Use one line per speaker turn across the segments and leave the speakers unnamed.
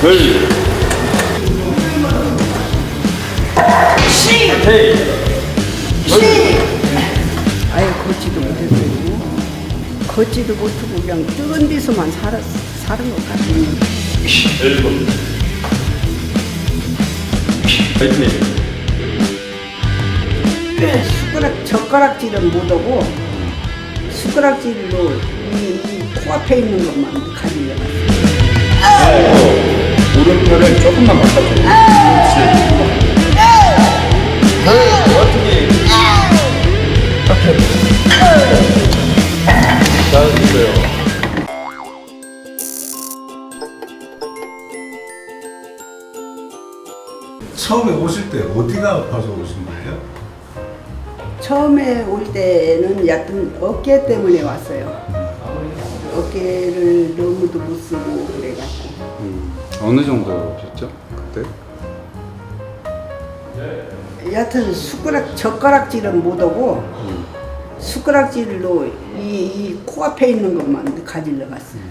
아예 걷지도 못했고 걷지도 못하고 그냥 뜨거운 데서만 사는 것 같아요. 젓가락질은 못하고 숟가락질로 이 코앞에 있는 것만 가지려고
오른팔을 조금만 바꿔줘요. 잘하셨어요.
처음에 오실 때 어디가 아파서 오신 거예요?
처음에 올 때는 약간 어깨 때문에 왔어요. 어깨를 너무도 못 쓰고 그래갖고
어느 정도 오셨죠? 그때?
여하튼 젓가락질은 못하고 숟가락질로 이 코앞에 있는 것만 가지러 갔어요.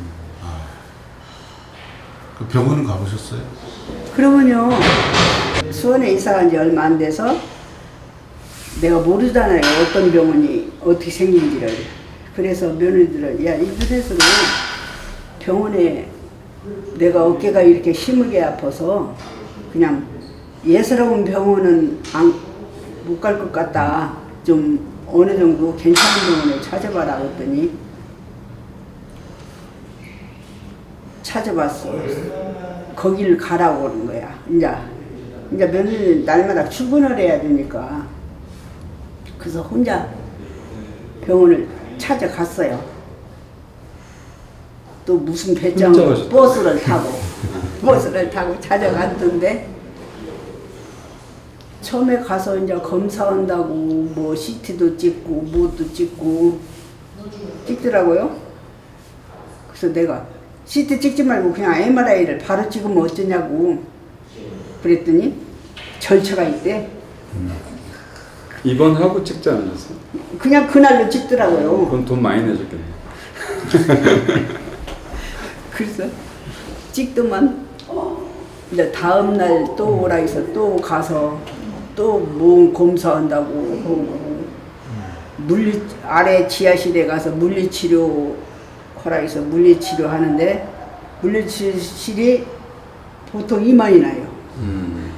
그 병원은 가보셨어요?
그러면요 수원에 이사 간 지 얼마 안 돼서 내가 모르잖아요 어떤 병원이 어떻게 생긴지를. 그래서 며느리들은 야 인터넷으로 병원에 내가 어깨가 이렇게 심하게 아파서 그냥 예스러운 병원은 못 갈 것 같다. 좀 어느 정도 괜찮은 병원을 찾아봐라 그랬더니 찾아봤어. 거기를 가라고 그러는 거야. 이제 며느리 날마다 출근을 해야 되니까. 그래서 혼자 병원을 찾아갔어요. 또 무슨 배짱으로 버스를 타고 찾아갔던데 처음에 가서 이제 검사한다고 뭐 CT도 찍고 뭐도 찍더라고요. 그래서 내가 CT 찍지 말고 그냥 MRI를 바로 찍으면 어쩌냐고 그랬더니 절차가 있대.
입원하고 찍지 않았어요?
그냥 그날로 찍더라고요.
그건 돈 많이 내줬겠네.
그래서 찍더만 이제 다음 날 또 오라 해서 또 가서 또 몸 검사한다고 하고 아래 지하실에 가서 물리치료 하라 해서 물리치료 하는데 물리치료실이 보통 2만이 나요.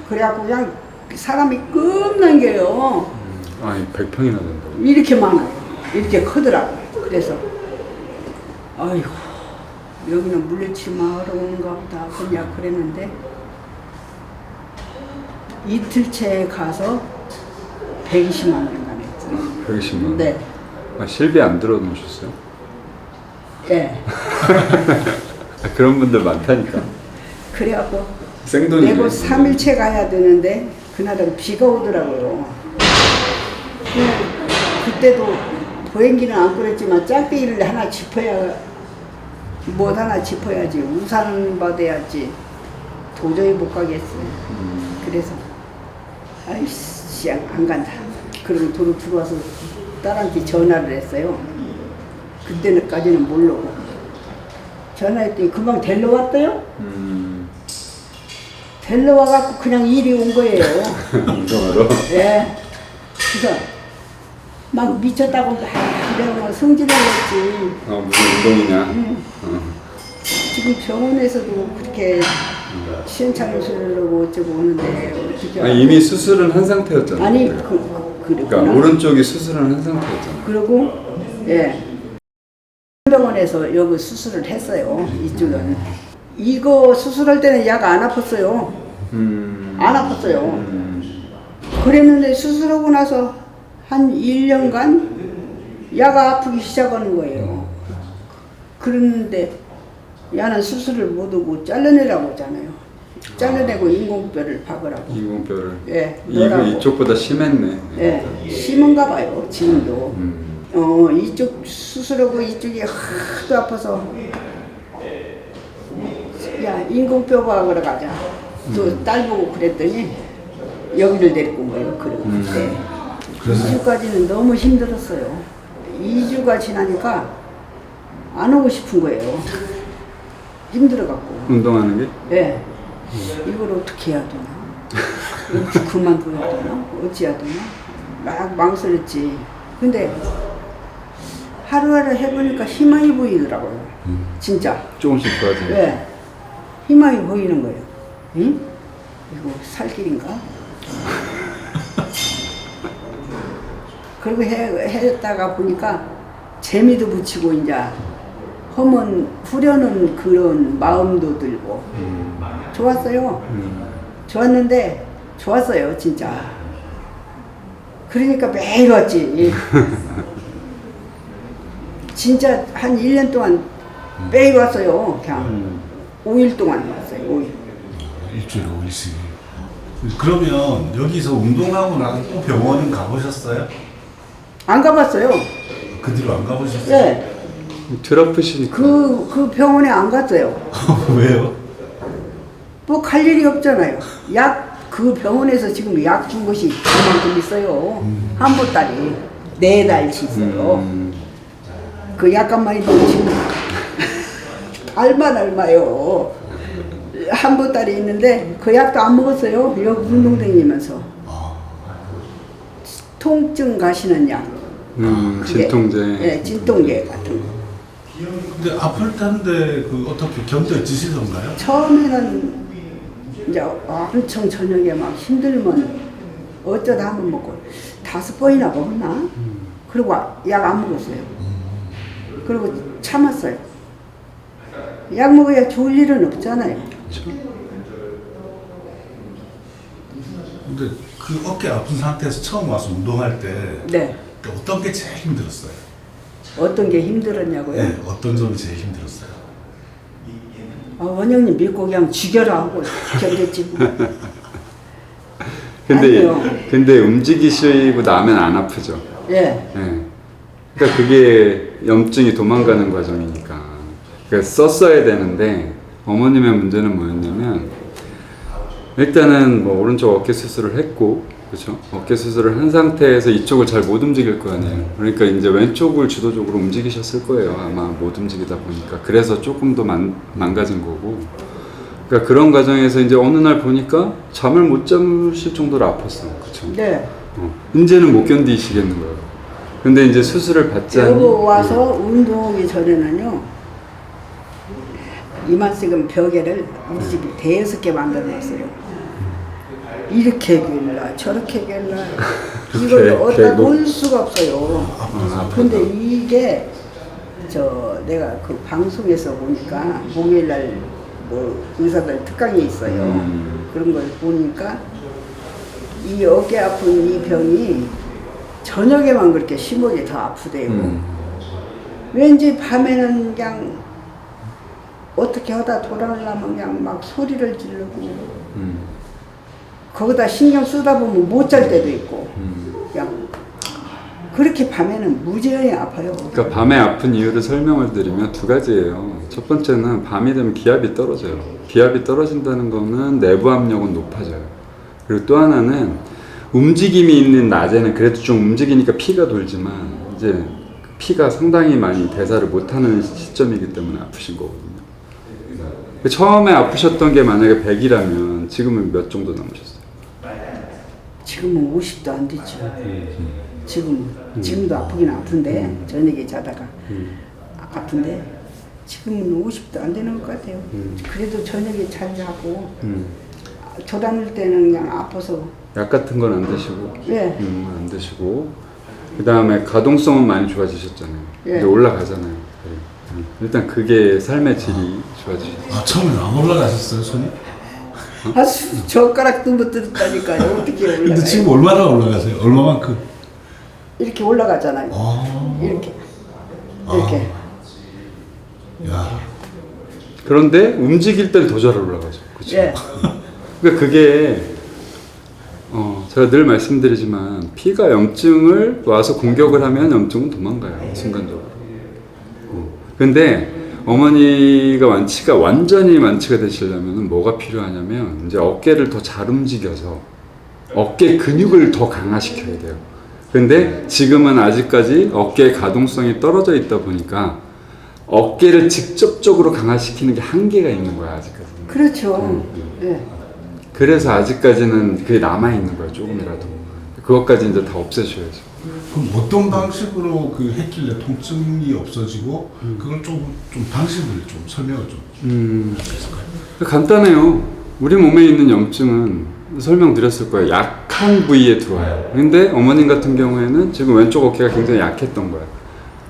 그래갖고 그냥 사람이 끝난게요.
아니 100평이나 된다고?
이렇게 많아요. 이렇게 크더라고요. 그래서 아이고 여기는 물리치료만 하러 오는가 보다 그냥 그랬는데 이틀째 가서 120만 원인가 냈어요.
120만 원?
네.
아, 실비 안 들어놓으셨어요?
네.
그런 분들 많다니까.
그래갖고
생돈이네.
내고 3일째 가야 되는데 그날은 비가 오더라고요. 그때도 보행기는 안 그랬지만 짝대기를 하나 짚어야 못 하나 짚어야지 우산 받아야지 도저히 못 가겠어요. 그래서 아이씨 안 간다. 그러면 도로 들어와서 딸한테 전화를 했어요. 그때는까지는 모르고 전화했더니 금방 데리러 왔대요. 데리러 와갖고 그냥 일이 온 거예요.
운동하러?
예. 그래서 막 미쳤다고 막 내가 성질을 냈지.
무슨 운동이냐?
지금 병원에서도 그렇게 시원찮은 수술하고 어쩌고 오는데 어떻게
아니, 이미 수술은 한 상태였잖아요.
아니
그때가.
그랬구나.
그러니까 오른쪽이 수술은 한 상태였잖아요.
그리고 예 병원에서 여기 수술을 했어요. 이쪽은 이거 수술할 때는 약 안 아팠어요. 안 아팠어요. 그랬는데 수술하고 나서 한 1년간 야가 아프기 시작하는 거예요. 그랬는데 야는 수술을 못하고 잘라내라고 했잖아요. 잘라내고 인공뼈를 박으라고.
인공뼈를.
예,
이거
넣으라고.
이쪽보다 심했네.
예, 심은가 봐요, 지금도. 이쪽 수술하고 이쪽이 하도 아파서 야, 인공뼈 박으러 가자. 또 딸 보고 그랬더니 여기를 데리고 온 거예요. 그리고 그때 2주까지는 너무 힘들었어요. 2주가 지나니까 안 오고 싶은 거예요. 힘들어갖고.
운동하는 게?
네. 이걸 어떻게 해야 되나? 이거 그만둬야 되나? 어찌해야 되나? 막 망설였지. 근데 하루하루 해보니까 희망이 보이더라고요. 진짜.
조금씩 좋아지네.
왜? 희망이 보이는 거예요. 응? 이거 살 길인가? 그리고 했다가 보니까 재미도 붙이고 이제 후려는 그런 마음도 들고 좋았어요. 좋았는데 좋았어요 진짜. 그러니까 매일 왔지. 진짜 한 1년 동안 매일 왔어요. 그냥 5일 동안 왔어요. 5일.
일주일에 5일씩. 그러면 여기서 운동하고 나서 또 병원은 가보셨어요?
안 가봤어요.
그 뒤로 안 가보셨어요?
네.
덜 아프시니까.
그 병원에 안 갔어요.
왜요?
뭐 갈 일이 없잖아요. 그 병원에서 지금 약 준 것이 그만큼 있어요. 한 보따리 4달치 있어요. 그 약값만 있으면 지금 얼마요. 한 보따리 있는데 그 약도 안 먹었어요. 여기 운동 다니면서. 통증 가시는 약. 그게,
진통제.
네, 진통제 같은 거.
근데 아플 텐데 그 어떻게 견뎌지시던가요?
처음에는 이제 엄청 저녁에 막 힘들면 어쩌다 한번 먹고 5번이나 먹었나? 그리고 약 안 먹었어요. 그리고 참았어요. 약 먹어야 좋을 일은 없잖아요.
근데 그 어깨 아픈 상태에서 처음 와서 운동할 때
네.
어떤 게 제일 힘들었어요?
어떤 게 힘들었냐고요?
네, 어떤 점이 제일 힘들었어요?
원영님 믿고 그냥 죽여라 하고 견뎠지. 아니요.
근데 움직이시고 나면 안 아프죠.
예.
네. 그러니까 그게 염증이 도망가는 과정이니까. 그러니까 썼어야 되는데 어머님의 문제는 뭐였냐면 일단은 뭐 오른쪽 어깨 수술을 했고, 그렇죠? 어깨 수술을 한 상태에서 이쪽을 잘 못 움직일 거 아니에요. 그러니까 이제 왼쪽을 주도적으로 움직이셨을 거예요. 아마 못 움직이다 보니까. 그래서 조금 더 망가진 거고. 그러니까 그런 과정에서 이제 어느 날 보니까 잠을 못 잠실 정도로 아팠어. 그렇죠?
네.
이제는 못 견디시겠는 거예요. 근데 이제 수술을 받자니
여기 와서 운동하기 전에는요. 이만큼 벽에를 우리 집이 5개 만들어놨어요. 이렇게 길라 저렇게 길라 이걸 어디다 놓을 수가 없어요. 근데 이게 내가 그 방송에서 보니까 목요일날 뭐 의사들 특강이 있어요. 그런 걸 보니까 이 어깨 아픈 이 병이 저녁에만 그렇게 심하게 더 아프대요. 왠지 밤에는 그냥 어떻게 하다 돌아오려면 그냥 막 소리를 지르고 거기다 신경 쓰다 보면 못 잘 때도 있고 그냥 그렇게 밤에는 무지하게 아파요.
그러니까 밤에 아픈 이유를 설명을 드리면 2가지예요. 첫 번째는 밤이 되면 기압이 떨어져요. 기압이 떨어진다는 거는 내부 압력은 높아져요. 그리고 또 하나는 움직임이 있는 낮에는 그래도 좀 움직이니까 피가 돌지만 이제 피가 상당히 많이 대사를 못하는 시점이기 때문에 아프신 거거든요. 처음에 아프셨던 게 만약에 100이라면 지금은 몇 정도 남으셨어요?
지금은 50도 안 되죠. 지금도 아프긴 아픈데 저녁에 자다가 아픈데 지금은 50도 안 되는 것 같아요. 그래도 저녁에 잘 자고 졸아눌 때는 그냥 아파서
약 같은 건 안 드시고,
예.
안 드시고, 그 다음에 가동성은 많이 좋아지셨잖아요.
예.
이제 올라가잖아요. 일단 그게 삶의 질이 좋아지셨어요.
아, 처음에 안 올라가셨어요, 손이?
젓가락도 못 들었다니까요. 어떻게 올라가요?
근데 지금 얼마나 올라가세요? 얼마만큼?
이렇게 올라가잖아요. 이렇게.
야.
그런데 움직일 땐 더 잘 올라가죠. 그렇죠?
예.
그러니까 그게 제가 늘 말씀드리지만 피가 염증을 와서 공격을 하면 염증은 도망가요. 순간적으로. 근데 어머니가 완전히 완치가 되시려면 뭐가 필요하냐면 이제 어깨를 더 잘 움직여서 어깨 근육을 더 강화시켜야 돼요. 근데 지금은 아직까지 어깨의 가동성이 떨어져 있다 보니까 어깨를 직접적으로 강화시키는 게 한계가 있는 거야 아직까지.
그렇죠. 예.
그래서 아직까지는 그게 남아 있는 거야 조금이라도. 그것까지 이제 다 없애셔야죠.
그럼 어떤 방식으로 그 했길래 통증이 없어지고 그걸 좀 방식을 좀 설명을 좀 해주실까요?
간단해요. 우리 몸에 있는 염증은 설명드렸을 거예요. 약한 부위에 들어와요. 근데 어머님 같은 경우에는 지금 왼쪽 어깨가 굉장히 약했던 거야.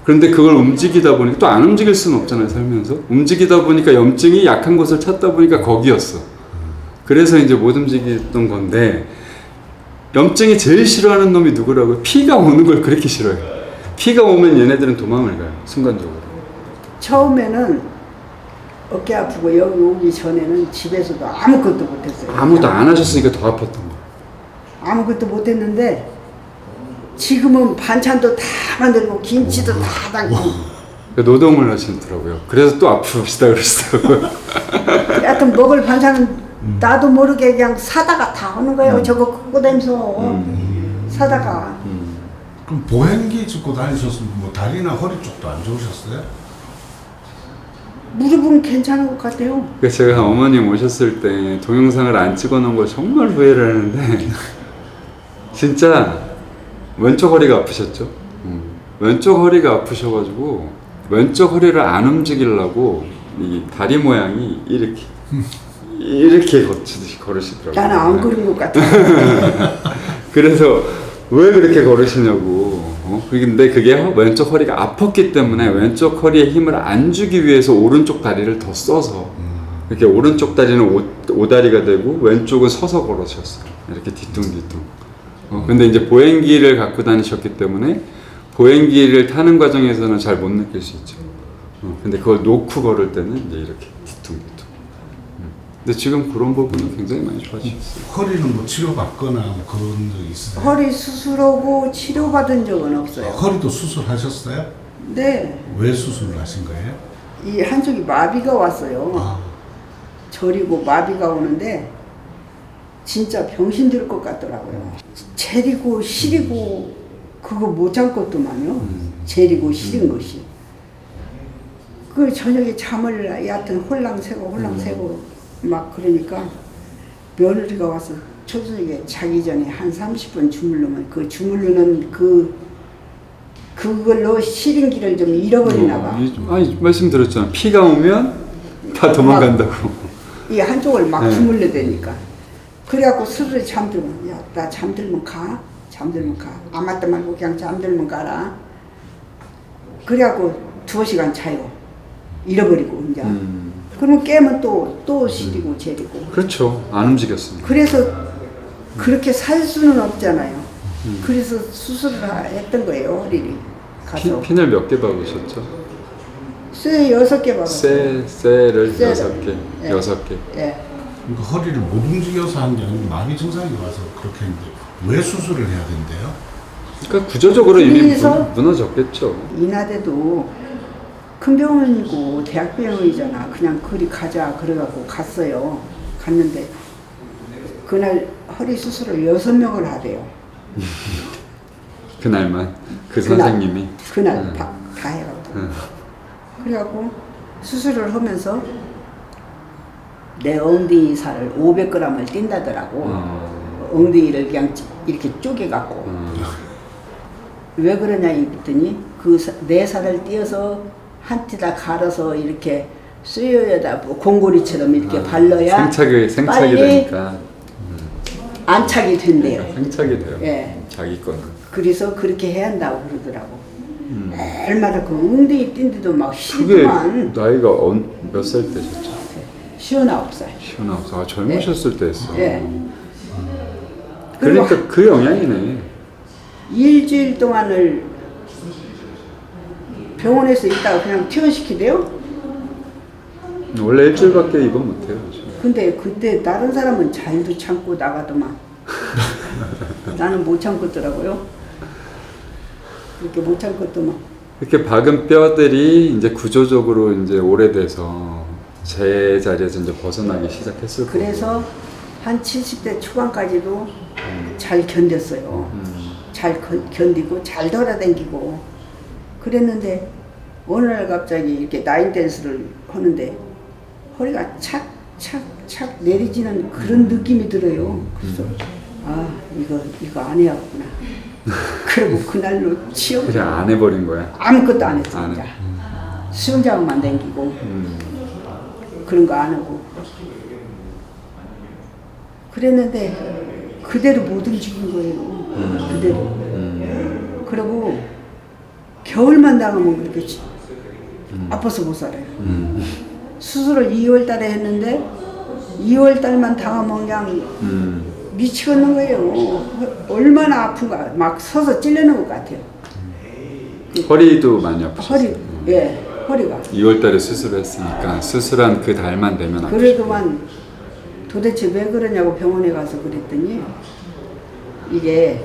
그런데 그걸 움직이다 보니까 또 안 움직일 수는 없잖아요, 살면서. 움직이다 보니까 염증이 약한 곳을 찾다 보니까 거기였어. 그래서 이제 못 움직였던 건데, 염증이 제일 싫어하는 놈이 누구라고요? 피가 오는 걸 그렇게 싫어해요. 피가 오면 얘네들은 도망을 가요, 순간적으로.
처음에는 어깨 아프고 여기 오기 전에는 집에서도 아무것도 못했어요.
아무도 안 하셨으니까 더 아팠던 거야.
아무것도 못했는데 지금은 반찬도 다 만들고 김치도 다 담고
노동을 하시더라고요. 그래서 또 아프시다 그러시더라고요.
하여튼 먹을 반찬은 나도 모르게 그냥 사다가 다 하는 거예요. 저거 끄고 다니면서 사다가.
그럼 보행기 짚고 다니셨으면 뭐 다리나 허리 쪽도 안 좋으셨어요?
무릎은 괜찮은 것 같아요.
그래서 제가 어머님 오셨을 때 동영상을 안 찍어 놓은 걸 정말 후회를 하는데 진짜 왼쪽 허리가 아프셨죠? 왼쪽 허리가 아프셔가지고 왼쪽 허리를 안 움직이려고 이 다리 모양이 이렇게 걸으시더라고요.
나는 안 그런 것 같아요.
그래서 왜 그렇게 걸으시냐고. 근데 그게 왼쪽 허리가 아팠기 때문에 왼쪽 허리에 힘을 안 주기 위해서 오른쪽 다리를 더 써서 이렇게 오른쪽 다리는 오다리가 되고 왼쪽은 서서 걸으셨어요. 이렇게 뒤뚱뒤뚱. 근데 이제 보행기를 갖고 다니셨기 때문에 보행기를 타는 과정에서는 잘 못 느낄 수 있죠. 근데 그걸 놓고 걸을 때는 이제 이렇게 뒤뚱뒤뚱. 근데 지금 그런 부분은 굉장히 많이 좋아지셨어요.
허리는 뭐 치료받거나 뭐 그런 적 있으세요?
허리 수술하고 치료받은 적은 없어요.
허리도 수술하셨어요?
네.
왜 수술을 하신 거예요?
이 한쪽이 마비가 왔어요. 저리고 마비가 오는데 진짜 병신 들 것 같더라고요. 재리고 시리고 그거 못 참겠더만요. 재리고 시린 것이. 그 저녁에 잠을 여하튼 홀랑새고 막 그러니까 며느리가 와서 초저녁에 자기 전에 한 30분 주무르면 그 주무르는 그걸로 시린기를 좀 잃어버리나 봐.
아니 말씀드렸잖아. 피가 오면 다 도망간다고.
이 한쪽을 막 주물러대니까. 그래갖고 스스로 잠들면 야 나 잠들면 가. 아무것도 말고 그냥 잠들면 가라. 그래갖고 2시간 자요. 잃어버리고 이제. 그러면 깨면 또 시리고 재리고.
그렇죠. 안 움직였으니까.
그래서 그렇게 살 수는 없잖아요. 그래서 수술을 했던 거예요, 허리를 가서.
핀을 몇 개 박으셨죠?
쇠 6개 박았어요.
쇠를
쇠를.
6개.
예.
6개.
예.
그러니까 허리를 못 움직여서 한 게 아니고 마비 증상이 와서 그렇게 했는데 왜 수술을 해야 된대요?
그러니까 구조적으로 이미
그래서
무너졌겠죠.
이나대도 큰 병원이고 대학병원이잖아. 그냥 그리 가자 그래갖고 갔어요. 갔는데 그날 허리 수술을 6명을 하래요.
그날만 그
그날,
선생님이
그날 다 해갖고. 그래갖고 수술을 하면서 내 엉덩이 살을 500g을 띈다더라고. 엉덩이를 그냥 이렇게 쪼개갖고. 왜 그러냐 했더니 내 살을 띄어서 한 티다 갈아서 이렇게 수요에다 공고리처럼 이렇게 발라야
생착이
빨리
되니까
안착이 된대요.
생착이 돼요.
예.
자기 거는.
그래서 그렇게 해야 한다고 그러더라고. 얼마나 그 엉덩이 뛴데도 막
그게
시구만.
나이가 몇 살 때셨죠?
59살.
59살. 아, 젊으셨을 때 했어.
예.
그러니까 그 영향이네.
일주일 동안을 병원에서 있다가 그냥 퇴원시키대요.
원래 일주일밖에 입원 못해요.
근데 그때 다른 사람은 잘도 참고 나가더만. 나는 못 참겠더라고요. 그렇게 못 참겠더만.
이렇게 박은 뼈들이 이제 구조적으로 이제 오래돼서 제 자리에서 이제 벗어나기 시작했을 거고.
그래서 한 70대 초반까지도 잘 견뎠어요. 잘 견디고 잘 돌아다니고 그랬는데 어느 날 갑자기 이렇게 라인 댄스를 하는데 허리가 착착착 내리지는 그런 느낌이 들어요. 그래서 아 이거 안 해야겠구나. 그리고 그날로 치워
그냥 안 해버린 거야.
아무것도 안 했어.
안
이제
해.
수영장만 댕기고 그런 거 안 하고 그랬는데 그대로 못 움직인 거예요. 그대로. 그리고 겨울만 나가면 그렇게 아파서 못 살아요. 수술을 2월 달에 했는데 2월 달만 당하면 그냥 미치겠는 거예요. 얼마나 아픈가 막 서서 찔려는 것 같아요.
허리도 많이 아프셨어요.
허리, 예, 허리가.
2월달에 수술을 했으니까 수술한 그 달만 되면 아프죠.
그래도만 도대체 왜 그러냐고 병원에 가서 그랬더니 이게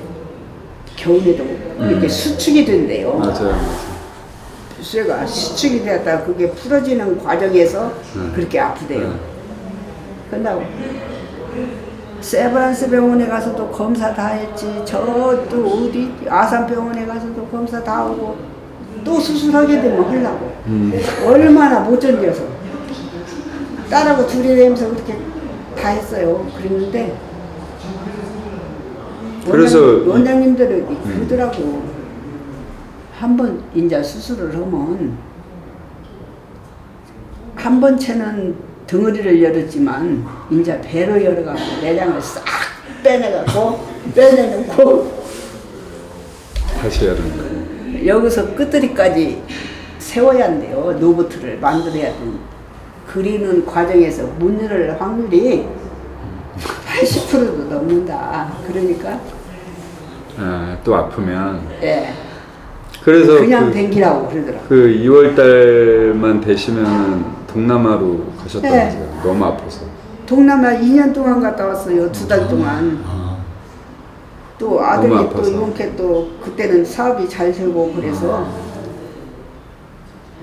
겨울에도 이렇게 수축이 된대요.
맞아요.
쇠가 수축이 되었다 그게 풀어지는 과정에서 그렇게 아프대요. 끝나고 세브란스 병원에 가서도 검사 다 했지. 저 또 어디 아산병원에 가서도 검사 다 하고 또 수술하게 되면 하려고 얼마나 못 견뎌서 딸하고 둘이 되면서 그렇게 다 했어요. 그랬는데
그래서
원장님들은 그러더라고. 한번 이제 수술을 하면 한 번째는 덩어리를 열었지만 이제 배로 열어갖고 내장을 싹 빼내놓고
다시 해야 되는 거예요.
여기서 끝들이까지 세워야 한대요. 노보트를 만들어야 돼. 그리는 과정에서 못 열을 확률이 80%도 넘는다. 그러니까
아, 또 아프면.
예.
그래서
그냥 댕기라고 그러더라고.
그 2월달만 되시면 동남아로 가셨다면서요. 너무 아파서.
동남아 2년 동안 갔다 왔어요. 2달 동안. 또 아들이
너무
또
아파서.
이렇게 또 그때는 사업이 잘 되고 그래서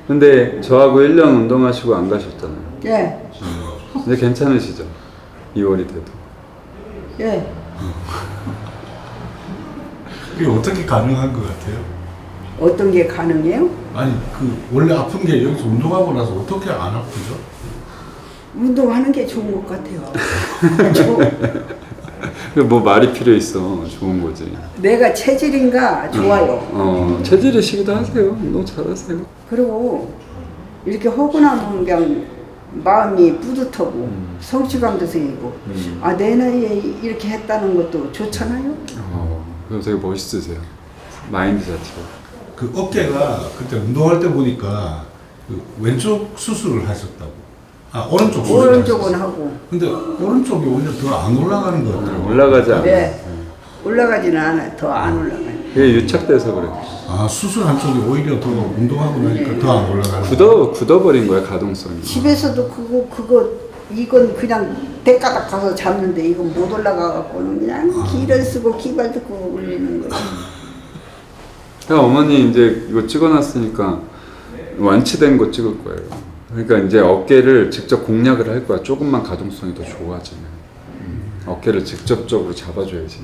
근데 저하고 1년 운동하시고 안 가셨잖아요.
예.
근데 괜찮으시죠? 2월이 돼도.
예.
그게 어떻게 가능한 것 같아요?
어떤 게 가능해요?
아니 그 원래 아픈 게 여기서 운동하고 나서 어떻게 안 아프죠?
운동하는 게 좋은 것 같아요.
뭐 말이 필요 있어. 좋은 거지.
내가 체질인가 좋아요.
체질이시기도 하세요. 운동 잘하세요.
그리고 이렇게 하고 나면 그냥 마음이 뿌듯하고 성취감도 생기고 아 내 나이에 이렇게 했다는 것도 좋잖아요.
그래서 되게 멋있으세요. 마인드 자체가.
그 어깨가 그때 운동할 때 보니까 그 왼쪽 수술을 하셨다고. 아 오른쪽 수술.
오른쪽은 하고.
근데 오른쪽이 오히려 더 안 올라가는 것 같더라고요.
올라가지 않아요.
네. 올라가지는 않아요. 더 안 올라가요.
그게 유착돼서 그래.
아 수술 한쪽이 오히려 더 운동하고 나니까 더 안 올라가는.
굳어버린 거야 가동성이.
집에서도 이건 그냥 대가닥 가서 잡는데 이건 못 올라가갖고는 그냥 기를 쓰고 기발 듣고 올리는 거지.
그러니까 어머니 이제 이거 찍어놨으니까 완치된 거 찍을 거예요. 그러니까 이제 어깨를 직접 공략을 할 거야. 조금만 가동성이 더 좋아지면. 어깨를 직접적으로 잡아줘야지 이제.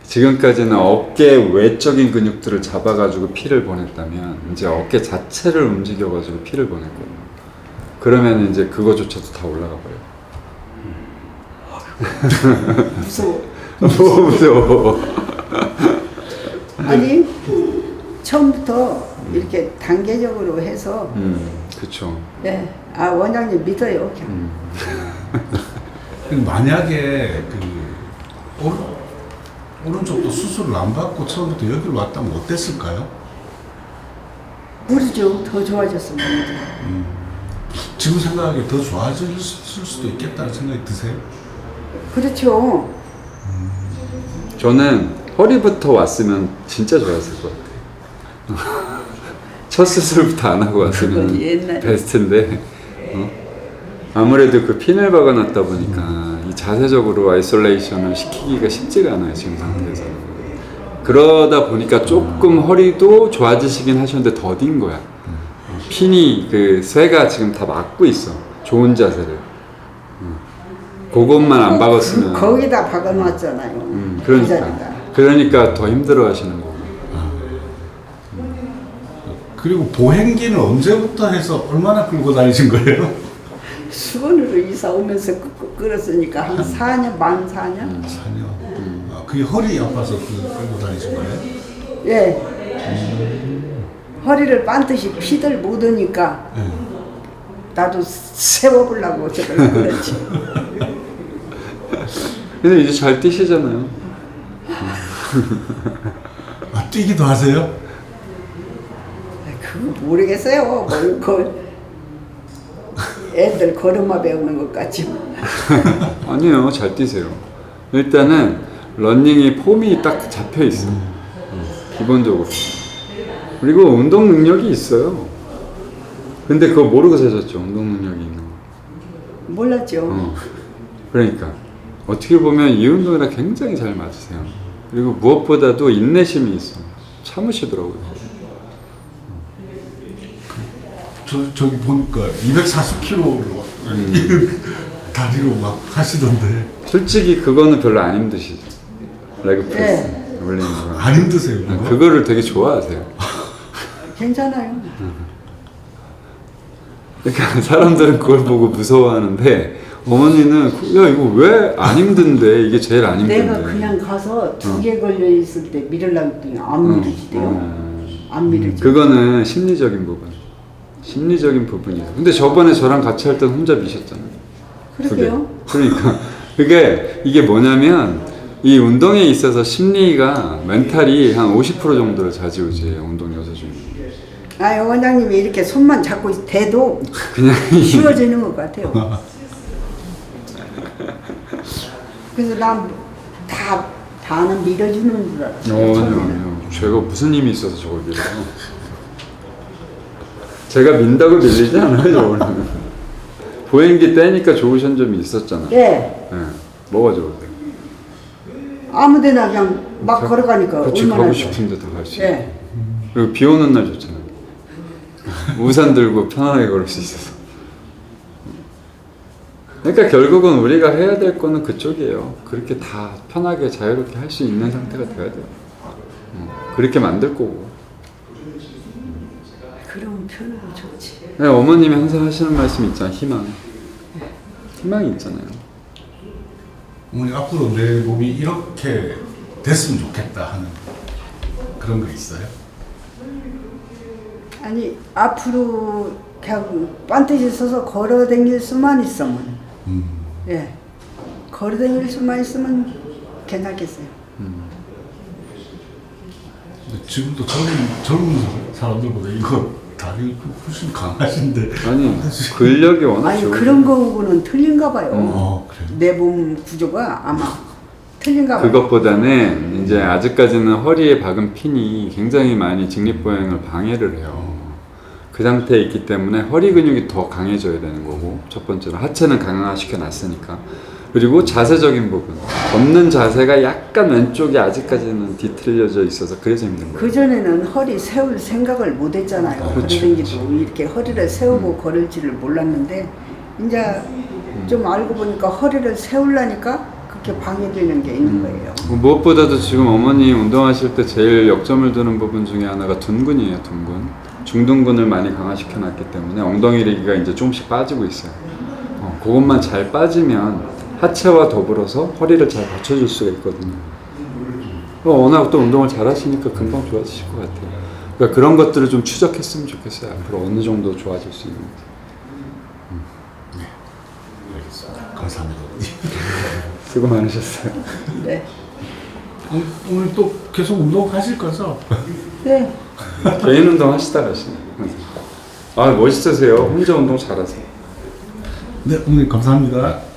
지금까지는 어깨 외적인 근육들을 잡아가지고 피를 보냈다면 이제 어깨 자체를 움직여가지고 피를 보낼 거예요. 그러면 이제 그거조차도 다 올라가 버려요.
무서워.
뭐 무서워.
아니 처음부터 이렇게 단계적으로 해서
그쵸.
네. 아 원장님 믿어요. 그냥.
근데 만약에 그 오른쪽도 수술을 안 받고 처음부터 여기로 왔다면 어땠을까요?
모르죠. 더 좋아졌으면.
지금 생각하기에 더 좋아졌을 수도 있겠다는 생각이 드세요?
그렇죠.
저는 허리부터 왔으면 진짜 좋았을 것 같아요. 첫 수술부터 안 하고 왔으면
그건 옛날에.
베스트인데 아무래도 그 핀을 박아놨다 보니까 이 자세적으로 아이솔레이션을 시키기가 쉽지가 않아요 지금 상태에서. 그러다 보니까 조금 허리도 좋아지시긴 하셨는데 더딘 거야. 핀이 그 쇠가 지금 다 막고 있어. 좋은 자세를. 그것만 안 박았으면.
거기다 박아놨잖아요. 그
그러니까.
자리다.
그러니까 더 힘들어 하시는 거고.
그리고 보행기는 언제부터 해서 얼마나 끌고 다니신 거예요?
수원으로 이사 오면서 끌었으니까 한 4년, 만 4년?
4년. 아, 그게 허리 아파서 끌고 다니신 거예요?
예. 허리를 반드시 피들 못 오니까
네.
나도 세워보려고 저걸 그랬지.
근데 이제 잘 뛰시잖아요.
아, 뛰기도 하세요?
그거 모르겠어요. 뭐, 애들 걸음마 배우는 것 같지.
아니요, 잘 뛰세요. 일단은 러닝이 폼이 딱 잡혀 있어요. 기본적으로. 그리고 운동 능력이 있어요. 근데 그거 모르고 사셨죠, 운동 능력이 있는 거.
몰랐죠.
그러니까 어떻게 보면 이 운동이랑 굉장히 잘 맞으세요. 그리고 무엇보다도 인내심이 있어요. 참으시더라고요.
저기 보니까 240kg로 다리로 막 하시던데.
솔직히 그거는 별로 안 힘드시죠. 레그 프레스
네.
올리는 거.
안 힘드세요? 그거?
그거를 되게 좋아하세요.
괜찮아요.
그러니까 사람들은 그걸 보고 무서워하는데 어머니는 야 이거 왜 안 힘든데 이게 제일 안 힘든데.
내가 그냥 가서 2개 걸려 있을 때 밀으려고 했더니 안 밀어지대요. 안 밀어지.
그거는 심리적인 부분. 심리적인 부분이에요. 근데 저번에 저랑 같이 할 때 혼자 미셨잖아요.
그러게요.
그러니까 이게 뭐냐면 이 운동에 있어서 심리가 멘탈이 한 50% 정도를 차지우지해요. 운동 요소 중에.
아, 원장님이 이렇게 손만 잡고 대도
그냥
쉬워지는 것 같아요. 그래서 난 다는 밀어주는 줄 알았어요.
아니요. 제가 무슨 힘이 있어서 저걸 밀어요. 제가 민다고 밀리지 않아요, 저거는. 보행기 떼니까 좋으신 점이 있었잖아요.
예.
네. 뭐가 좋으세요?
아무데나 그냥 막 걸어가니까
그렇지,
얼마나
가고
좋아요.
싶은 데도 갈 수 있고.
예.
그리고 비 오는 날 좋잖아요. 우산 들고 편안하게 걸을 수 있어서. 그러니까 결국은 우리가 해야 될 거는 그쪽이에요. 그렇게 다 편하게 자유롭게 할 수 있는 상태가 돼야 돼요. 그렇게 만들 거고.
그러면 편하고 좋지.
네, 어머님이 항상 하시는 말씀 있잖아요. 희망. 희망이 있잖아요.
어머니 앞으로 내 몸이 이렇게 됐으면 좋겠다 하는 그런 거 있어요?
아니 앞으로 그냥 반드시 서서 걸어 다닐 수만 있으면 예 걸어 다닐 수만 있으면 괜찮겠어요.
근데 지금도 젊은 사람들보다 이거 다리 훨씬 강하신데.
아니, 근력이 워낙
아니
좋으세요.
그런 거하고는 틀린가 봐요.
그래요?
내 몸 구조가 아마 틀린가 봐요.
그것보다는 이제 아직까지는 허리에 박은 핀이 굉장히 많이 직립보행을 방해를 해요. 그 상태에 있기 때문에 허리 근육이 더 강해져야 되는 거고, 첫 번째로 하체는 강화시켜 놨으니까. 그리고 자세적인 부분, 걷는 자세가 약간 왼쪽이 아직까지는 뒤틀려져 있어서 그래서 힘든 거예요.
그전에는 허리 세울 생각을 못 했잖아요.
그렇죠,
그러기도 이렇게 허리를 세우고 걸을지를 몰랐는데 이제 좀 알고 보니까 허리를 세우려니까 그렇게 방해되는 게 있는 거예요.
무엇보다도 지금 어머니 운동하실 때 제일 역점을 두는 부분 중에 하나가 둔근이에요, 둔근. 중둔근을 많이 강화시켜 놨기 때문에 엉덩이 리기가 이제 조금씩 빠지고 있어요. 그것만 잘 빠지면 하체와 더불어서 허리를 잘 받쳐줄 수가 있거든요. 워낙 또 운동을 잘 하시니까 금방 좋아지실 것 같아요. 그러니까 그런 것들을 좀 추적했으면 좋겠어요. 앞으로 어느 정도 좋아질 수 있는지.
알겠습니다. 감사합니다.
수고 많으셨어요.
네.
오늘 또 계속 운동하실 거죠?
네.
개인 운동 하시다 가시네. 아, 멋있으세요. 혼자 운동 잘하세요.
네, 오늘 감사합니다.